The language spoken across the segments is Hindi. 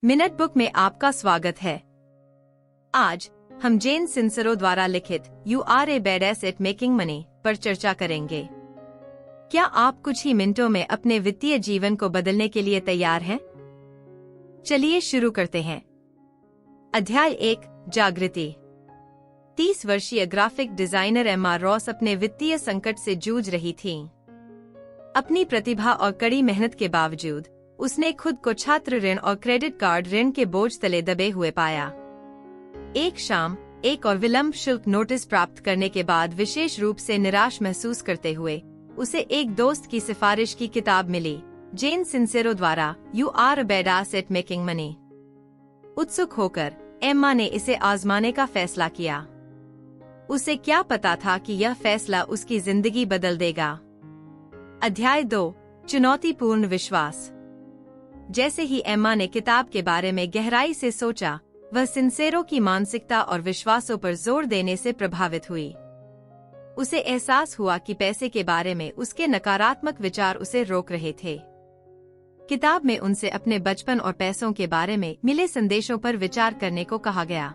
मिनट बुक में आपका स्वागत है। आज हम जेन सिंसरो द्वारा लिखित you are a badass at making money पर चर्चा करेंगे। क्या आप कुछ ही मिनटों में अपने वित्तीय जीवन को बदलने के लिए तैयार हैं? चलिए शुरू करते हैं। अध्याय 1, जागृति। 30 वर्षीय ग्राफिक डिजाइनर एम्मा रॉस अपने वित्तीय संकट से जूझ रही थीं। अपनी प्रतिभा और कड़ी मेहनत के बावजूद उसने खुद को छात्र ऋण और क्रेडिट कार्ड ऋण के बोझ तले दबे हुए पाया। एक शाम एक और विलंब शुल्क नोटिस प्राप्त करने के बाद विशेष रूप से निराश महसूस करते हुए उसे एक दोस्त की सिफारिश की किताब मिली, जेन सिंसेरो द्वारा you are a badass at making money. उत्सुक होकर एम्मा ने इसे आजमाने का फैसला किया। उसे क्या पता था कि यह फैसला उसकी जिंदगी बदल देगा। अध्याय 2, चुनौतीपूर्ण विश्वास। जैसे ही एम्मा ने किताब के बारे में गहराई से सोचा, वह सिंसेरो की मानसिकता और विश्वासों पर जोर देने से प्रभावित हुई। उसे एहसास हुआ कि पैसे के बारे में उसके नकारात्मक विचार उसे रोक रहे थे। किताब में उनसे अपने बचपन और पैसों के बारे में मिले संदेशों पर विचार करने को कहा गया।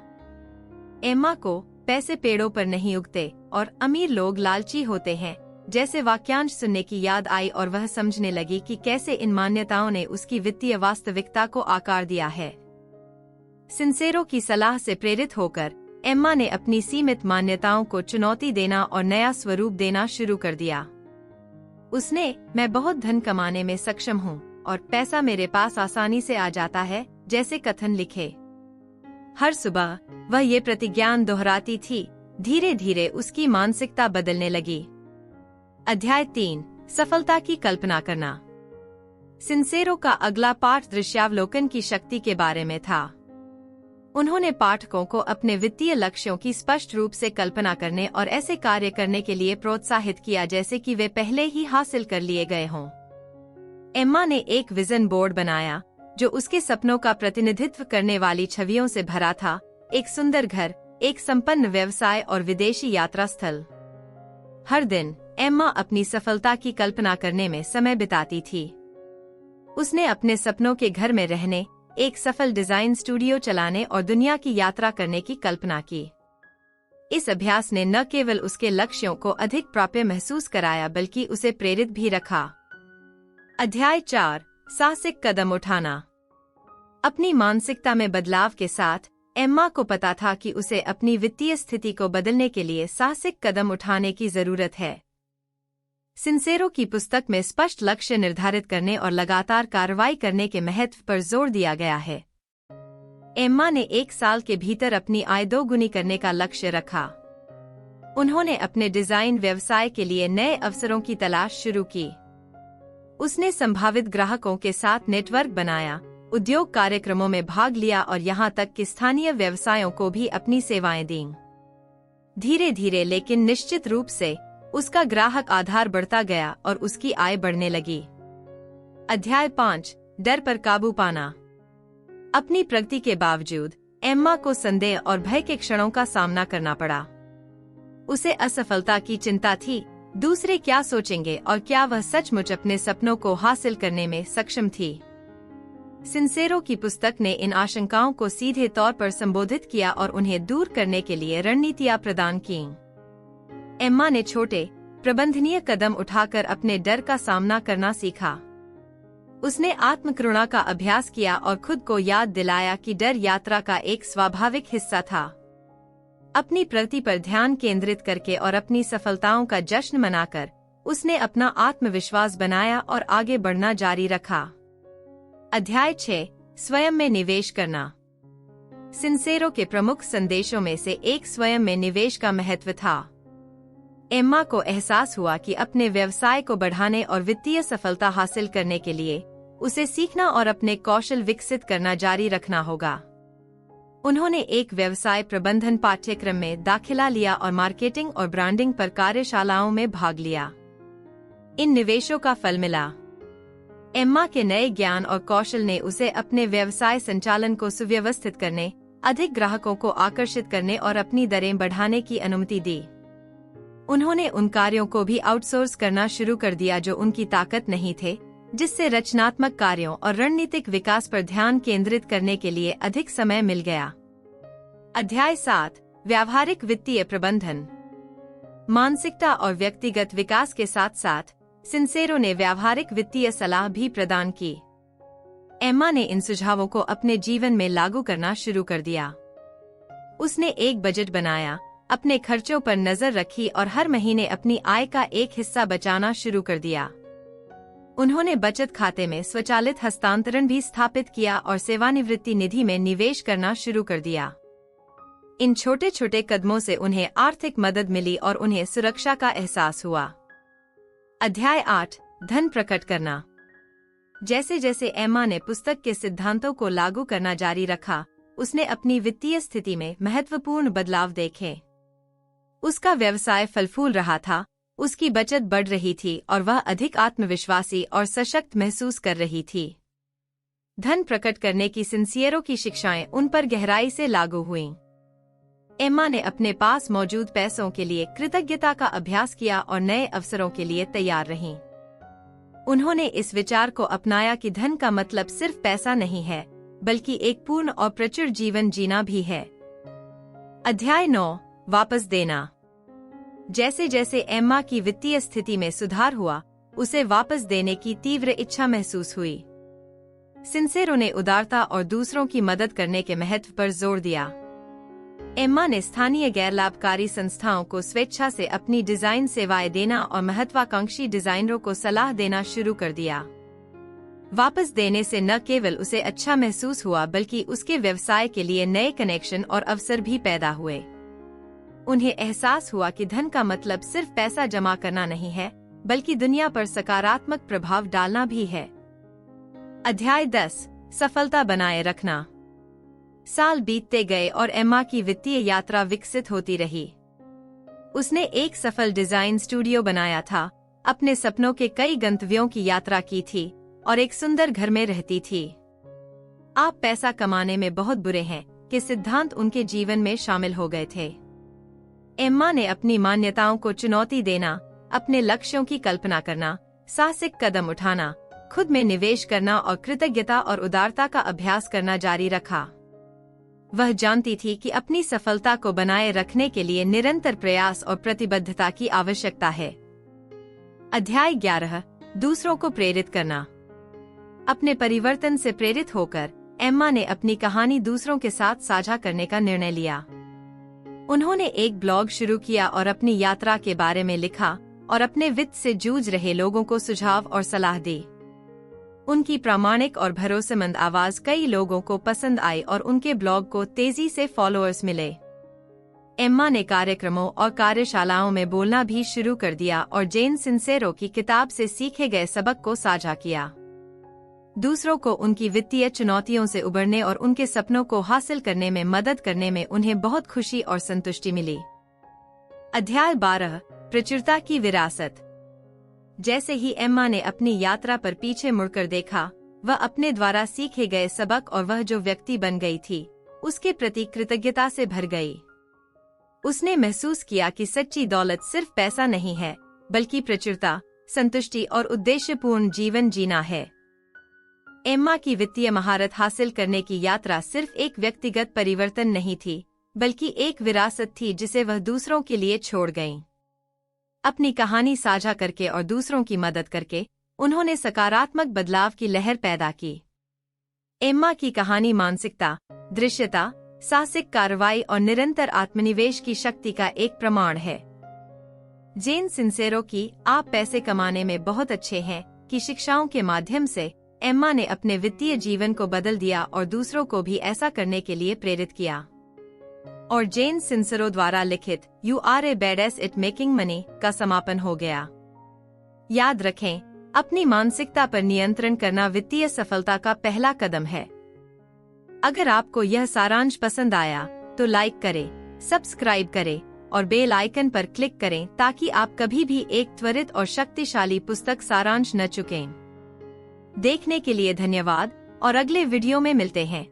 एम्मा को पैसे पेड़ों पर नहीं उगते और अमीर लोग लालची होते हैं जैसे वाक्यांश सुनने की याद आई और वह समझने लगी कि कैसे इन मान्यताओं ने उसकी वित्तीय वास्तविकता को आकार दिया है। सिंसेरो की सलाह से प्रेरित होकर एम्मा ने अपनी सीमित मान्यताओं को चुनौती देना और नया स्वरूप देना शुरू कर दिया। उसने मैं बहुत धन कमाने में सक्षम हूँ और पैसा मेरे पास आसानी से आ जाता है जैसे कथन लिखे। हर सुबह वह ये प्रतिज्ञान दोहराती थी। धीरे धीरे उसकी मानसिकता बदलने लगी। अध्याय 3, सफलता की कल्पना करना। सिंसेरो का अगला पाठ दृश्यावलोकन की शक्ति के बारे में था। उन्होंने पाठकों को अपने वित्तीय लक्ष्यों की स्पष्ट रूप से कल्पना करने और ऐसे कार्य करने के लिए प्रोत्साहित किया जैसे कि वे पहले ही हासिल कर लिए गए हों। एम्मा ने एक विजन बोर्ड बनाया जो उसके सपनों का प्रतिनिधित्व करने वाली छवियों से भरा था। एक सुंदर घर, एक संपन्न व्यवसाय और विदेशी यात्रा स्थल। हर दिन एम्मा अपनी सफलता की कल्पना करने में समय बिताती थी। उसने अपने सपनों के घर में रहने, एक सफल डिजाइन स्टूडियो चलाने और दुनिया की यात्रा करने की कल्पना की। इस अभ्यास ने न केवल उसके लक्ष्यों को अधिक प्राप्य महसूस कराया बल्कि उसे प्रेरित भी रखा। अध्याय 4, साहसिक कदम उठाना। अपनी मानसिकता में बदलाव के साथ एम्मा को पता था कि उसे अपनी वित्तीय स्थिति को बदलने के लिए साहसिक कदम उठाने की जरूरत है। सिंसेरो की पुस्तक में स्पष्ट लक्ष्य निर्धारित करने और लगातार कार्रवाई करने के महत्व पर जोर दिया गया है। एम्मा ने 1 साल के भीतर अपनी आय 2 गुनी करने का लक्ष्य रखा। उन्होंने अपने डिजाइन व्यवसाय के लिए नए अवसरों की तलाश शुरू की। उसने संभावित ग्राहकों के साथ नेटवर्क बनाया, उद्योग कार्यक्रमों में भाग लिया और यहाँ तक कि स्थानीय व्यवसायों को भी अपनी सेवाएं दीं। धीरे धीरे लेकिन निश्चित रूप से उसका ग्राहक आधार बढ़ता गया और उसकी आय बढ़ने लगी। अध्याय 5, डर पर काबू पाना। अपनी प्रगति के बावजूद एम्मा को संदेह और भय के क्षणों का सामना करना पड़ा। उसे असफलता की चिंता थी, दूसरे क्या सोचेंगे और क्या वह सचमुच अपने सपनों को हासिल करने में सक्षम थी। सिंसेरो की पुस्तक ने इन आशंकाओं को सीधे तौर पर संबोधित किया और उन्हें दूर करने के लिए रणनीतियां प्रदान कीं। एम्मा ने छोटे, प्रबंधनीय कदम उठाकर अपने डर का सामना करना सीखा। उसने आत्मकरुणा का अभ्यास किया और खुद को याद दिलाया कि डर यात्रा का एक स्वाभाविक हिस्सा था। अपनी प्रगति पर ध्यान केंद्रित करके और अपनी सफलताओं का जश्न मनाकर उसने अपना आत्मविश्वास बनाया और आगे बढ़ना जारी रखा। अध्याय 6, स्वयं में निवेश करना। सिंसेरो के प्रमुख संदेशों में से एक स्वयं में निवेश का महत्व था। एम्मा को एहसास हुआ कि अपने व्यवसाय को बढ़ाने और वित्तीय सफलता हासिल करने के लिए उसे सीखना और अपने कौशल विकसित करना जारी रखना होगा। उन्होंने एक व्यवसाय प्रबंधन पाठ्यक्रम में दाखिला लिया और मार्केटिंग और ब्रांडिंग पर कार्यशालाओं में भाग लिया। इन निवेशों का फल मिला। एम्मा के नए ज्ञान और कौशल ने उसे अपने व्यवसाय संचालन को सुव्यवस्थित करने, अधिक ग्राहकों को आकर्षित करने और अपनी दरें बढ़ाने की अनुमति दी। उन्होंने उन कार्यों को भी आउटसोर्स करना शुरू कर दिया जो उनकी ताकत नहीं थे, जिससे रचनात्मक कार्यों और रणनीतिक विकास पर ध्यान केंद्रित करने के लिए अधिक समय मिल गया। अध्याय 7 व्यावहारिक वित्तीय प्रबंधन। मानसिकता और व्यक्तिगत विकास के साथ साथ सिंसेरो ने व्यावहारिक वित्तीय सलाह भी प्रदान की। एम्मा ने इन सुझावों को अपने जीवन में लागू करना शुरू कर दिया। उसने एक बजट बनाया, अपने खर्चों पर नजर रखी और हर महीने अपनी आय का एक हिस्सा बचाना शुरू कर दिया। उन्होंने बचत खाते में स्वचालित हस्तांतरण भी स्थापित किया और सेवानिवृत्ति निधि में निवेश करना शुरू कर दिया। इन छोटे छोटे कदमों से उन्हें आर्थिक मदद मिली और उन्हें सुरक्षा का एहसास हुआ। अध्याय 8 धन प्रकट करना। जैसे जैसे एम्मा ने पुस्तक के सिद्धांतों को लागू करना जारी रखा, उसने अपनी वित्तीय स्थिति में महत्वपूर्ण बदलाव देखे। उसका व्यवसाय फल फूल रहा था, उसकी बचत बढ़ रही थी और वह अधिक आत्मविश्वासी और सशक्त महसूस कर रही थी। धन प्रकट करने की सिंसियरो की शिक्षाएं उन पर गहराई से लागू हुईं। एम्मा ने अपने पास मौजूद पैसों के लिए कृतज्ञता का अभ्यास किया और नए अवसरों के लिए तैयार रहीं। उन्होंने इस विचार को अपनाया कि धन का मतलब सिर्फ पैसा नहीं है, बल्कि एक पूर्ण और प्रचुर जीवन जीना भी है। अध्याय 9 वापस देना। जैसे जैसे एम्मा की वित्तीय स्थिति में सुधार हुआ, उसे वापस देने की तीव्र इच्छा महसूस हुई। सिंसेरो ने उदारता और दूसरों की मदद करने के महत्व पर जोर दिया। एम्मा ने स्थानीय गैर लाभकारी संस्थाओं को स्वेच्छा से अपनी डिजाइन सेवाएं देना और महत्वाकांक्षी डिजाइनरों को सलाह देना शुरू कर दिया। वापस देने से न केवल उसे अच्छा महसूस हुआ, बल्कि उसके व्यवसाय के लिए नए कनेक्शन और अवसर भी पैदा हुए। उन्हें एहसास हुआ कि धन का मतलब सिर्फ पैसा जमा करना नहीं है, बल्कि दुनिया पर सकारात्मक प्रभाव डालना भी है। अध्याय 10 सफलता बनाए रखना। साल बीतते गए और एम्मा की वित्तीय यात्रा विकसित होती रही। उसने एक सफल डिजाइन स्टूडियो बनाया था, अपने सपनों के कई गंतव्यों की यात्रा की थी और एक सुंदर घर में रहती थी। आप पैसा कमाने में बहुत बुरे हैं कि सिद्धांत उनके जीवन में शामिल हो गए थे। एम्मा ने अपनी मान्यताओं को चुनौती देना, अपने लक्ष्यों की कल्पना करना, साहसिक कदम उठाना, खुद में निवेश करना और कृतज्ञता और उदारता का अभ्यास करना जारी रखा। वह जानती थी कि अपनी सफलता को बनाए रखने के लिए निरंतर प्रयास और प्रतिबद्धता की आवश्यकता है। अध्याय 11 दूसरों को प्रेरित करना। अपने परिवर्तन से प्रेरित होकर एम्मा ने अपनी कहानी दूसरों के साथ साझा करने का निर्णय लिया। उन्होंने एक ब्लॉग शुरू किया और अपनी यात्रा के बारे में लिखा और अपने वित्त से जूझ रहे लोगों को सुझाव और सलाह दी। उनकी प्रामाणिक और भरोसेमंद आवाज कई लोगों को पसंद आई और उनके ब्लॉग को तेजी से फॉलोअर्स मिले। एम्मा ने कार्यक्रमों और कार्यशालाओं में बोलना भी शुरू कर दिया और जेन सिंसेरो की किताब से सीखे गए सबक को साझा किया। दूसरों को उनकी वित्तीय चुनौतियों से उबरने और उनके सपनों को हासिल करने में मदद करने में उन्हें बहुत खुशी और संतुष्टि मिली। अध्याय 12 प्रचुरता की विरासत। जैसे ही एम्मा ने अपनी यात्रा पर पीछे मुड़कर देखा, वह अपने द्वारा सीखे गए सबक और वह जो व्यक्ति बन गई थी, उसके प्रति कृतज्ञता से भर गई। उसने महसूस किया कि सच्ची दौलत सिर्फ पैसा नहीं है, बल्कि प्रचुरता, संतुष्टि और उद्देश्यपूर्ण जीवन जीना है। एम्मा की वित्तीय महारत हासिल करने की यात्रा सिर्फ एक व्यक्तिगत परिवर्तन नहीं थी, बल्कि एक विरासत थी जिसे वह दूसरों के लिए छोड़ गईं। अपनी कहानी साझा करके और दूसरों की मदद करके उन्होंने सकारात्मक बदलाव की लहर पैदा की। एम्मा की कहानी मानसिकता, दृश्यता, साहसिक कार्रवाई और निरंतर आत्मनिवेश की शक्ति का एक प्रमाण है। जेन सिंसेरो की आप पैसे कमाने में बहुत अच्छे हैं की शिक्षाओं के माध्यम से एम्मा ने अपने वित्तीय जीवन को बदल दिया और दूसरों को भी ऐसा करने के लिए प्रेरित किया। और जेन सिंसेरो द्वारा लिखित you are a badass at making money का समापन हो गया। याद रखें, अपनी मानसिकता पर नियंत्रण करना वित्तीय सफलता का पहला कदम है। अगर आपको यह सारांश पसंद आया तो लाइक करें, सब्सक्राइब करें और बेल आइकन पर क्लिक करें ताकि आप कभी भी एक त्वरित और शक्तिशाली पुस्तक सारांश न चुकें। देखने के लिए धन्यवाद और अगले वीडियो में मिलते हैं।